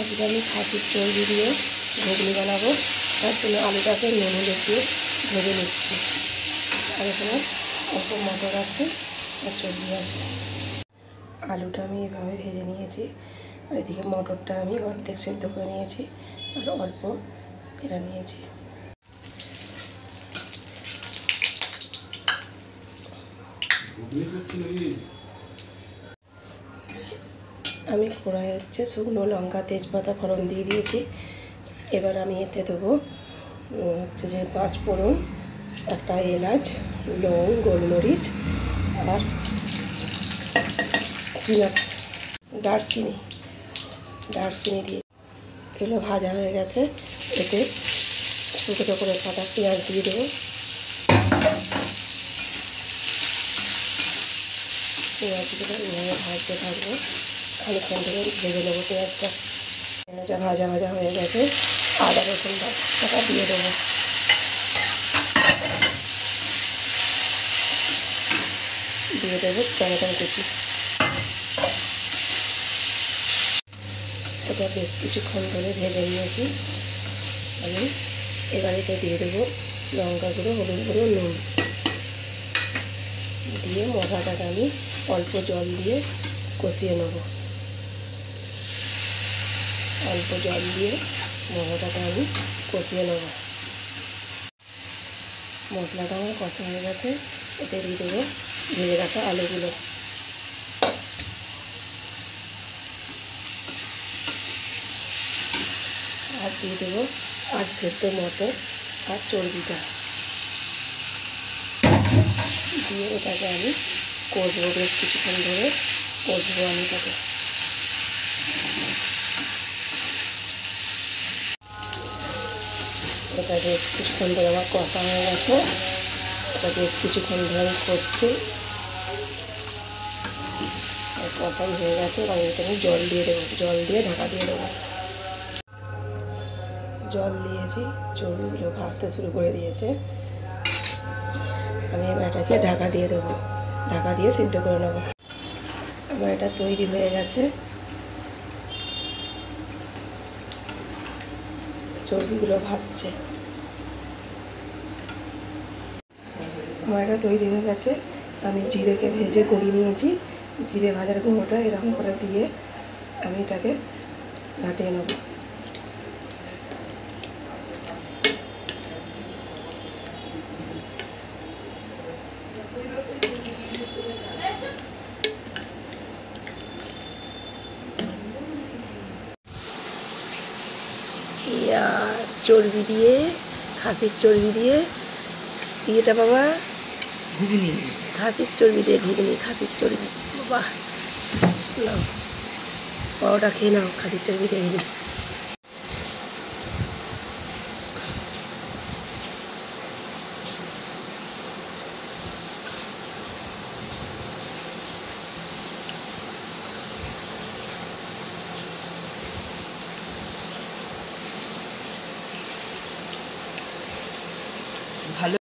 আজকে আমি খাসির চর্বি দিয়ে ঘুগনি বানাবো। তার জন্য আলুটাকে নুন হলুদ দিয়ে ভেজে নিচ্ছি। আর এখানে অল্প মটর আছে আর চর্বি আছে। আলুটা আমি এভাবে ভেজে নিয়েছি, আর এদিকে মটরটা আমি অর্ধেক সেদ্ধ করে নিয়েছি আর অল্প ফেরা নিয়েছি। আমি কড়াই শুকনো লঙ্কা তেজপাতা ফোড়ন দিয়ে দিয়েছি। এবার আমি এতে দেবো যে 5 ফোড়ন, একটা এলাচ, লং, গোলমরিচ আর দারচিনি দিয়ে এগুলো ভাজা হয়ে গেছে। এতে ছোটো করে কাটা পেঁয়াজ দিয়ে দেবো। পেঁয়াজগুলো এইভাবে ভাজতে থাকবো, খানিকক্ষণ ধরে ভেজে নেবো। পেঁয়াজটা ভাজা হয়ে গেছে। আদা রসুন বাটা দিয়ে দেবো। টমেটো কুচি। এটা বেশ কিছুক্ষণ ধরে ভেজে নিয়েছি আমি। এবার এতে দিয়ে দেবো লঙ্কা গুঁড়ো, হলুদ গুঁড়ো, নুন দিয়ে মশলাটাকে আমি অল্প জল দিয়ে কষিয়ে নেব। অল্প জল দিয়ে মশলাটাকে আমি কষিয়ে নেব। মশলাটা আমার কষা হয়ে গেছে। এতে দিয়ে দেবো ভেজে রাখা আলুগুলো। আর দিয়ে দেবো আট সেদ্ধ মটর আর চর্বিটা দিয়ে এটাকে আমি কষবো। বেশ কিছুক্ষণ ধরে কষবো আমি এটাকে। এটা বেশ কিছুক্ষণ ধরে আমার কষা হয়ে গেছে। এটা বেশ কিছুক্ষণ ধরে আমি কষছি, কষাই হয়ে গেছে। এবার এটা আমি জল দিয়ে দেবো। জল দিয়ে ঢাকা দিয়ে দেবো। জল দিয়েছি, চর্বিগুলো ভাজতে শুরু করে দিয়েছে। আমি এবার এটাকে ঢাকা দিয়ে দেবো। ঢাকা দিয়ে সিদ্ধ করে নেব। আমার এটা তৈরি হয়ে গেছে। চর্বিগুলো ভাজছে। আমার এটা তৈরি হয়ে গেছে। আমি জিরেকে ভেজে গুঁড়ি নিয়েছি। জিরে ভাজার গুঁড়োটা এরকম করে দিয়ে আমি এটাকে ঘাটিয়ে নেব। চর্বি দিয়ে, খাসির চর্বি দিয়ে এটা বাবা ঘুগনি। খাসির চর্বি দিয়ে ঘুগনি। খাসির চর্বি বাবা, নাও পাওয়াটা খেয়ে নাও। খাসির চর্বি দিয়ে ঘুগনি।